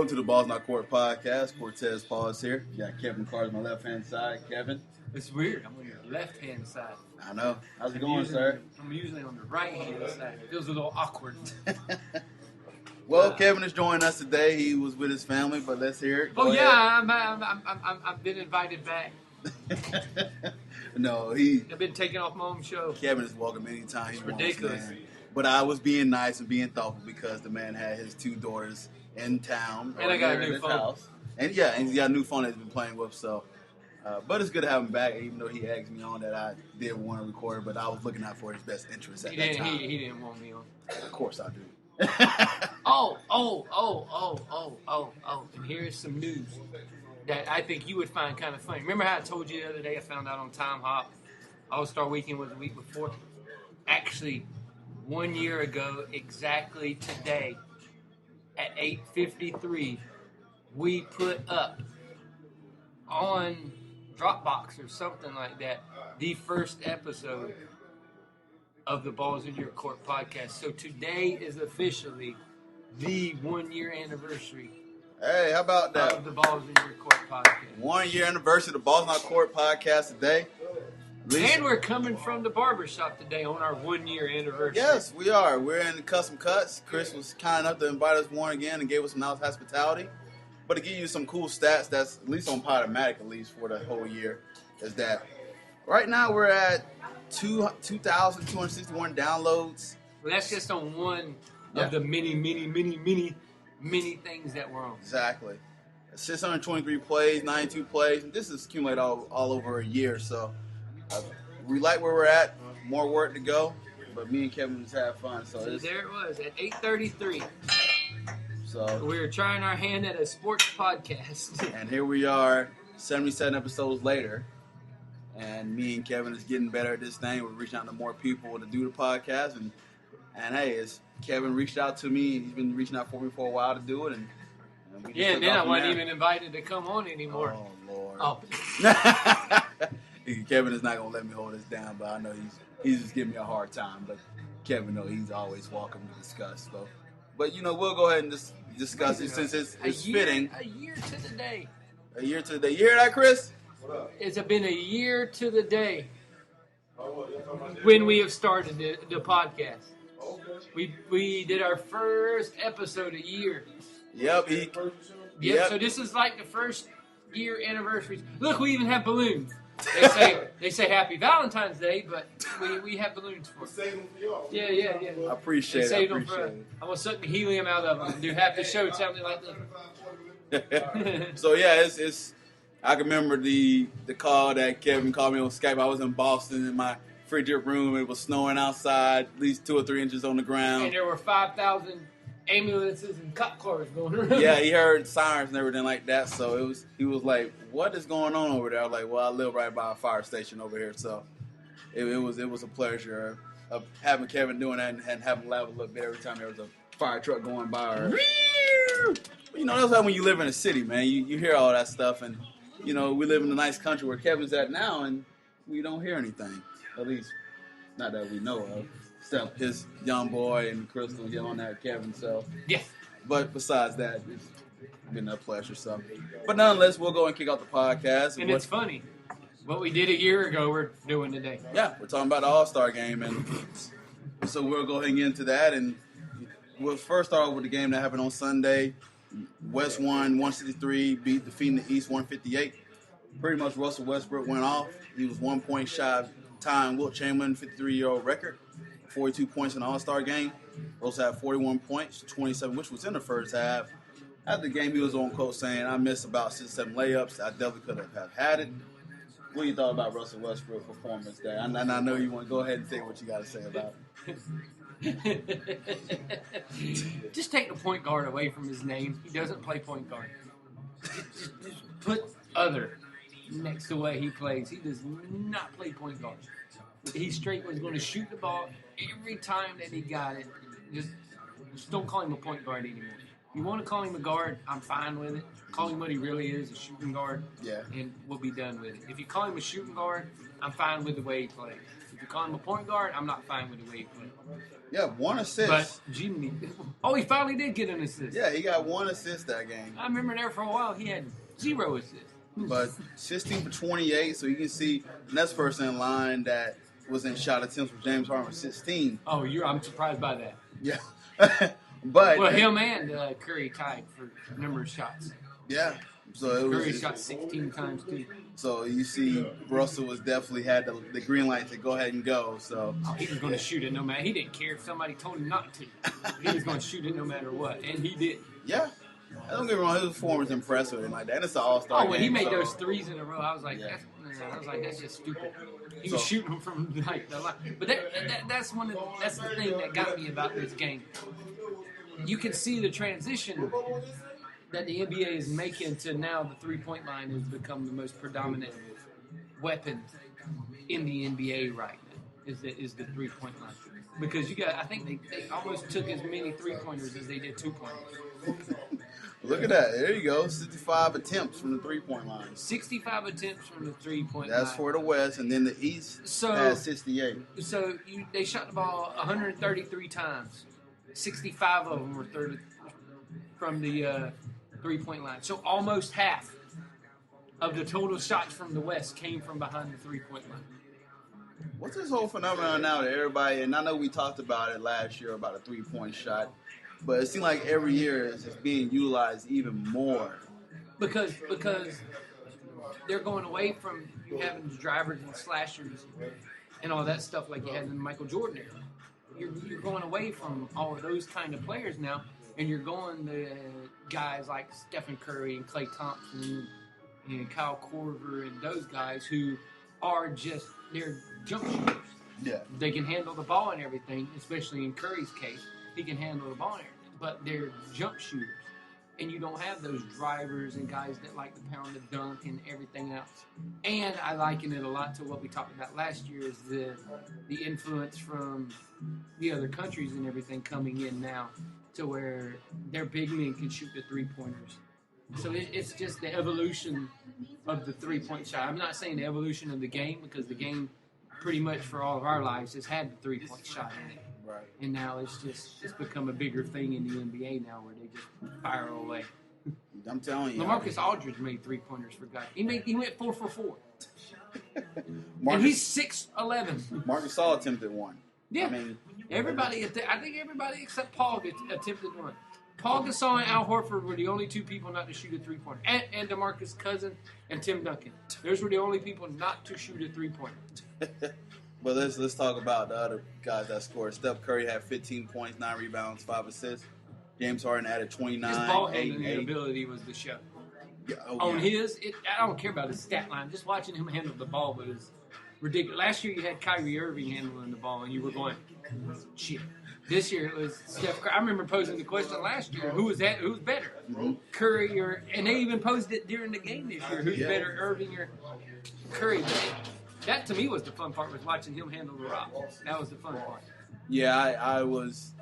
Welcome to the Balls Not Court podcast. Cortez Paul's here. You got Kevin Carter on my left-hand side. Kevin. It's weird. I'm on your left-hand side. I know. How's it going, sir? I'm usually on the right-hand side. It feels a little awkward. Well, Kevin is joining us today. He was with his family, but let's hear it. Go ahead. I've been invited back. No, I've been taken off my own show. Kevin is welcome anytime he wants. Ridiculous. Man. But I was being nice and being thoughtful because the man had his 2 daughters in town. And I got a new phone. House. And he's got a new phone that he's been playing with. So, but it's good to have him back, even though he asked me on that I did want to record it, but I was looking out for his best interest at that time. He didn't want me on. Of course I do. Oh. And here's some news that I think you would find kind of funny. Remember how I told you the other day I found out on Time Hop All-Star Weekend was the week before? Actually, 1 year ago, exactly today, at 8:53, we put up on Dropbox or something like that the first episode of the Balls in Your Court podcast. So today is officially the 1 year anniversary. Hey, how about that? Of the Balls in Your Court podcast. 1 year anniversary of the Balls Not Court podcast today. And we're coming from the barbershop today on our 1 year anniversary. Yes, we are. We're in the Custom Cuts. Chris was kind enough to invite us one again and gave us some nice hospitality. But to give you some cool stats, that's at least on Podomatic, at least for the whole year, is that right now we're at 2,261 downloads. Well, that's just on one of the many things that we're on. Exactly. 623 plays, 92 plays. And this is accumulated all over a year. So we like where we're at. More work to go. But me and Kevin just have fun. So there it was at 8:33. So we were trying our hand at a sports podcast. And here we are, 77 episodes later. And me and Kevin is getting better at this thing. We're reaching out to more people to do the podcast. And hey, Kevin reached out to me. He's been reaching out for me for a while to do it. And then I wasn't even invited to come on anymore. Oh, Lord. Oh. Kevin is not going to let me hold this down, but I know he's just giving me a hard time. But Kevin, though, he's always welcome to discuss. So. But, we'll go ahead and just discuss it since it's fitting. A year to the day. A year to the day. You hear that, Chris? It's been a year to the day when we have started the podcast. We did our first episode a year. Yep. So this is like the first year anniversary. Look, we even have balloons. They say Happy Valentine's Day, but we have balloons for it. Yeah. I appreciate it. I'm gonna suck the helium out of them and do half the show sounding like this. So it's. I can remember the call that Kevin called me on Skype. I was in Boston in my frigid room. It was snowing outside, at least 2 or 3 inches on the ground. And there were 5,000 ambulances and cop cars going around. Yeah, he heard sirens and everything like that. So he was like, "What is going on over there?" I was like, "Well, I live right by a fire station over here." So it was a pleasure of having Kevin doing that and having him laugh a little bit every time there was a fire truck going by. Or, that's like when you live in a city, man. You hear all that stuff and. We live in a nice country where Kevin's at now, and we don't hear anything. At least, not that we know of. Except his young boy and Crystal yelling at Kevin. So, yeah. But besides that, it's been a pleasure. So, but nonetheless, we'll go and kick off the podcast. And it's funny. What we did a year ago, we're doing today. Yeah, we're talking about the All-Star game, and so we'll go ahead and get into that. And we'll first start with the game that happened on Sunday. West won 163, defeating the East 158. Pretty much Russell Westbrook went off. He was 1 point shy of tying Wilt Chamberlain 53-year-old record, 42 points in the All-Star game. Also had 41 points, 27, which was in the first half. After the game, he was on court saying, "I missed about 6-7 layups. I definitely could have had it." What do you thought about Russell Westbrook's performance there? And I know you want to go ahead and say what you got to say about it. Just take the point guard away from his name. He doesn't play point guard. Just put other next to where he plays. He does not play point guard. He straight was going to shoot the ball every time that he got it. Just don't call him a point guard anymore. You want to call him a guard, I'm fine with it. Call him what he really is, a shooting guard, yeah, and we'll be done with it. If you call him a shooting guard, I'm fine with the way he plays. to call him a point guard, I'm not fine with the way he played. Yeah, 1 assist. But Jimmy, he finally did get an assist. Yeah, he got 1 assist that game. I remember there for a while he had 0 assists. But 16 for 28, so you can see the next person in line that was in shot attempts for James Harden was 16. Oh, I'm surprised by that. Yeah. But him and Curry tied for number of shots. Yeah. So Curry shot 16 times too. So you see, Russell was definitely had the green light to go ahead and go. So he was going to shoot it no matter. He didn't care if somebody told him not to. He was going to shoot it no matter what, and he did. Yeah. Don't get me wrong, his performance was impressive and like that. And it's an all-star game. When he made those threes in a row, I was like, that's just stupid. He was shooting them from like the line. But that's the thing that got me about this game. You can see the transition that the NBA is making to now the three-point line has become the most predominant weapon in the NBA right now. Is the three-point line because I think they almost took as many three-pointers as they did two-pointers. Look at that. There you go. 65 attempts from the three-point line. 65 attempps from the three-point line. That's for the West, and then the East has 68. So they shot the ball 133 times. 65 of them were from the three-point line. So almost half of the total shots from the West came from behind the three-point line. What's this whole phenomenon now that everybody, and I know we talked about it last year about a three-point shot, but it seems like every year it's just being utilized even more. Because they're going away from you having drivers and slashers and all that stuff like you had in the Michael Jordan era. You're going away from all of those kind of players now, and you're going to guys like Stephen Curry and Klay Thompson and Kyle Korver and those guys who are they're jump shooters. Yeah. They can handle the ball and everything, especially in Curry's case. He can handle the ball and everything, but they're jump shooters. And you don't have those drivers and guys that like to pound the dunk and everything else. And I liken it a lot to what we talked about last year is the influence from the other countries and everything coming in now to where their big men can shoot the three-pointers. So it's just the evolution of the three-point shot. I'm not saying the evolution of the game because the game pretty much for all of our lives has had the three-point shot in it. Right. And now it's become a bigger thing in the NBA now where they just fire away. I'm telling you. LaMarcus Aldridge made three-pointers for God. He went 4 for 4. Marcus, and he's 6'11". Marcus All attempted one. Yeah. I mean, I think everybody except Paul attempted one. Paul Gasol and Al Horford were the only two people not to shoot a three-pointer. And DeMarcus Cousins and Tim Duncan. Those were the only people not to shoot a three-pointer. But let's talk about the other guys that scored. Steph Curry had 15 points, 9 rebounds, 5 assists. James Harden added 29. His ball 8, handling 8. ability was the show. Yeah, I don't care about his stat line. Just watching him handle the ball was ridiculous. Last year you had Kyrie Irving handling the ball, and you were going, shit. This year it was Steph Curry. I remember posing the question last year, who was better? Mm-hmm. Curry and they even posed it during the game this year. Who's better, Irving or Curry? That to me was the fun part, was watching him handle the rock. That was the fun part. Yeah, I was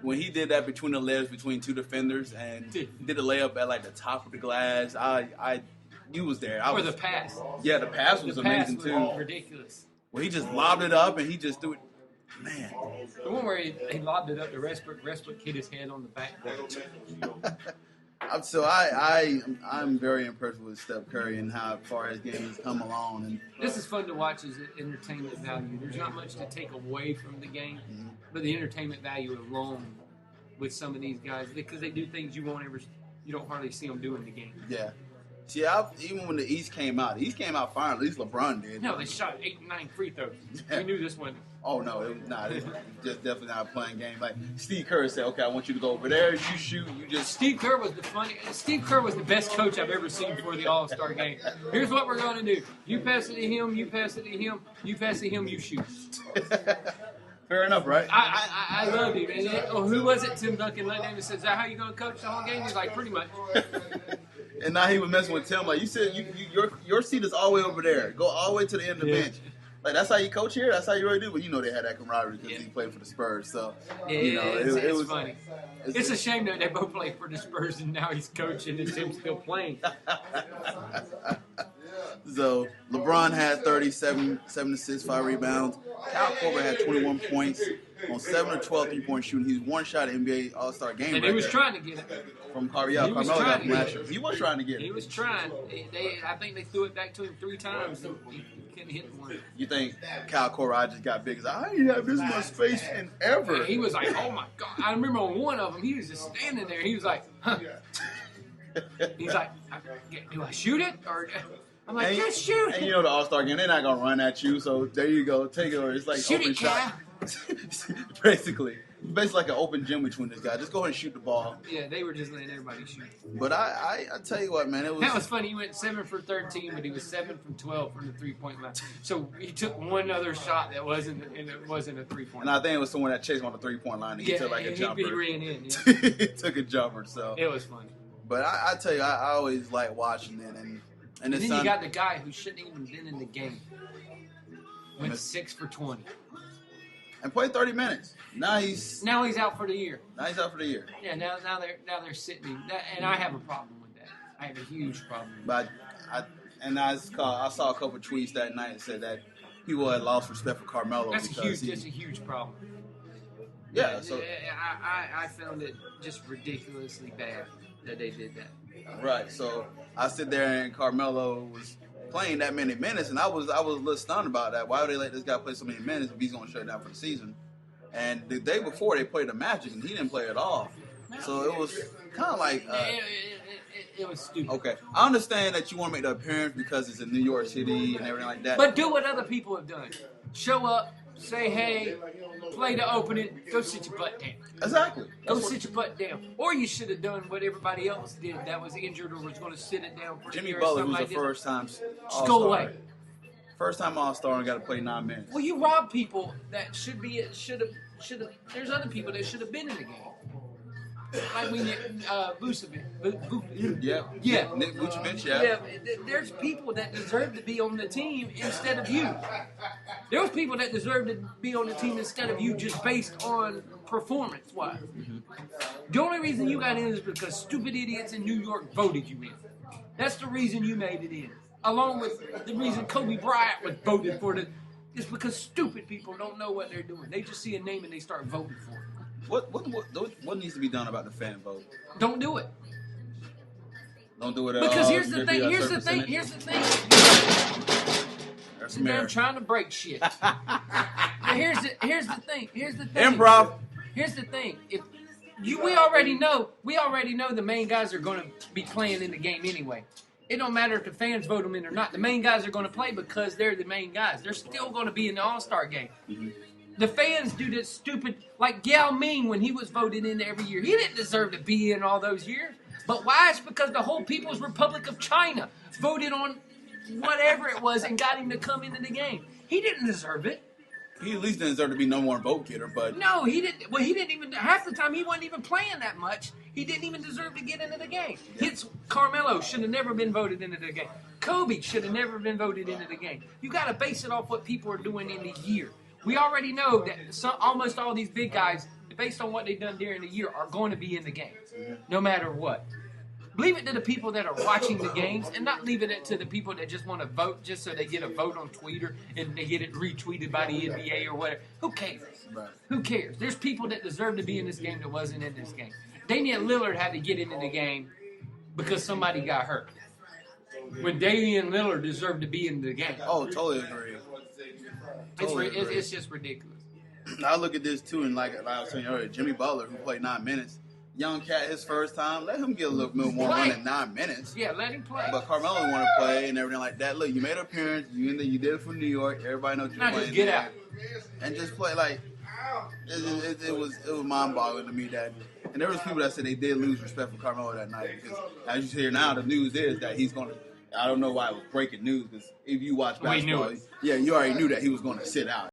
when he did that between the legs between two defenders and did a layup at like the top of the glass. You was there. Or the pass. Yeah, the pass was amazing too. Ridiculous. Well, he just lobbed it up and he just threw it. Man, the one where he lobbed it up to Westbrook hit his head on the backboard. So I'm very impressed with Steph Curry and how far his game has come along. And this is fun to watch as an entertainment value. There's not much to take away from the game, but the entertainment value alone with some of these guys, because they do things you don't hardly see them do in the game. Yeah. See, even when the East came out fine. At least LeBron did. No, they shot 8 and 9 free throws. Yeah. We knew this one. Oh no, it was not. It was just definitely not a playing game. Like Steve Kerr said, "Okay, I want you to go over there. You shoot. You just." Steve Kerr was the best coach I've ever seen for the All-Star game. Here's what we're going to do: you pass it to him, you pass it to him, you pass it to him, you shoot. Fair enough, right? I love him. And who was it? Tim Duncan let him and said, "Is that how you going to coach the whole game?" He's like, "Pretty much." And now he was messing with Tim. Like you said, your seat is all the way over there. Go all the way to the end of the bench. Like that's how you coach here. That's how you really do. But they had that camaraderie because he played for the Spurs. So it was funny. It's a shame that they both played for the Spurs and now he's coaching and Tim's still playing. So LeBron had 37, 7 assists, 5 rebounds. Kyle Korver had 21 points on 7 of 12 3-point shooting. He's one shot at NBA All-Star game. And he was trying to get it. From Carmelo got from last year. He was trying to get it. He was trying. I think they threw it back to him 3 times. And he couldn't hit one. You think Kyle Korver just got big? I ain't have this much space in ever. And he was like, oh my God. I remember on one of them, he was just standing there. He was like, huh. He's like, do I shoot it? Or I'm like, just shoot. And you know the All-Star game, they're not going to run at you. So there you go. Take it. Or it's like shoot open it, shot. Basically like an open gym between this guy. Just go ahead and shoot the ball. Yeah, they were just letting everybody shoot. But I tell you what, man, that was funny. He went 7 for 13, but he was 7 from 12 from the 3-point line. So he took one other shot that wasn't a 3-point. And I think it was someone that chased him on the 3-point line. And he took like a jumper. He ran in. Yeah. He took a jumper. So it was funny. But I tell you, I always like watching it. And then you got the guy who shouldn't even been in the game. Went 6 for 20. And played 30 minutes. Now he's out for the year. Yeah, now they're sitting him. And I have a problem with that. I have a huge problem. But I saw a couple of tweets that night that said that people had lost respect for Carmelo. That's a huge problem. Yeah, so I found it just ridiculously bad that they did that. Right. So I sit there and Carmelo was playing that many minutes, and I was a little stunned about that. Why would they let this guy play so many minutes if he's going to shut down for the season? And the day before they played the Magic, and he didn't play at all. So it was kind of like it was stupid. Okay, I understand that you want to make the appearance because it's in New York City and everything like that. But do what other people have done. Show up, say hey, play the opening, go sit your butt down. Exactly. Go sit your butt down. Or you should have done what everybody else did that was injured or was going to sit it down for Jimmy a year Butler, or something who's like the first time Just go away. First time All-Star and got to play 9 minutes. Well, you rob people that should have. There's other people that should have been in the game. Like when Vucevic. Yeah. Nick Vucevic, yeah. There's people that deserve to be on the team instead of you. There's people that deserve to be on the team instead of you just based on performance-wise. Mm-hmm. The only reason you got in is because stupid idiots in New York voted you in. That's the reason you made it in. Along with the reason Kobe Bryant was voted for it's because stupid people don't know what they're doing. They just see a name and they start voting for it. What needs to be done about the fan vote? Don't do it. Don't do it at all. Because here's the thing. I'm trying to break shit. Here's the thing. Improv. Here's the thing. We already know the main guys are going to be playing in the game anyway. It don't matter if the fans vote them in or not. The main guys are going to play because they're the main guys. They're still going to be in the All-Star game. Mm-hmm. The fans do this stupid, like Yao Ming when he was voted in every year. He didn't deserve to be in all those years. But why? It's because the whole People's Republic of China voted on whatever it was and got him to come into the game. He didn't deserve it. He at least didn't deserve to be number one vote getter, but... No, he didn't. Well, he didn't even... Half the time, he wasn't even playing that much. He didn't even deserve to get into the game. Carmelo should have never been voted into the game. Kobe should have never been voted into the game. You got to base it off what people are doing in the year. We already know that almost all these big guys, based on what they've done during the year, are going to be in the game, no matter what. Leave it to the people that are watching the games and not leaving it to the people that just want to vote just so they get a vote on Twitter and they get it retweeted by the NBA or whatever. Who cares? Right. Who cares? There's people that deserve to be in this game that wasn't in this game. Damian Lillard had to get into the game because somebody got hurt. When Damian Lillard deserved to be in the game. Oh, totally agree. It's just ridiculous. I look at this too, and like I was saying earlier, Jimmy Butler, who played 9 minutes, young cat, his first time, let him get a little bit more run than 9 minutes. Yeah, let him play. But Carmelo want to play and everything like that. Look, you made an appearance, you did it for New York, everybody knows you're playing. Just get out. And just play like, it was mind-boggling to me that, and there was people that said they did lose respect for Carmelo that night because, as you hear now, the news is that he's going to, I don't know why it was breaking news because if you watch basketball, you already knew that he was going to sit out.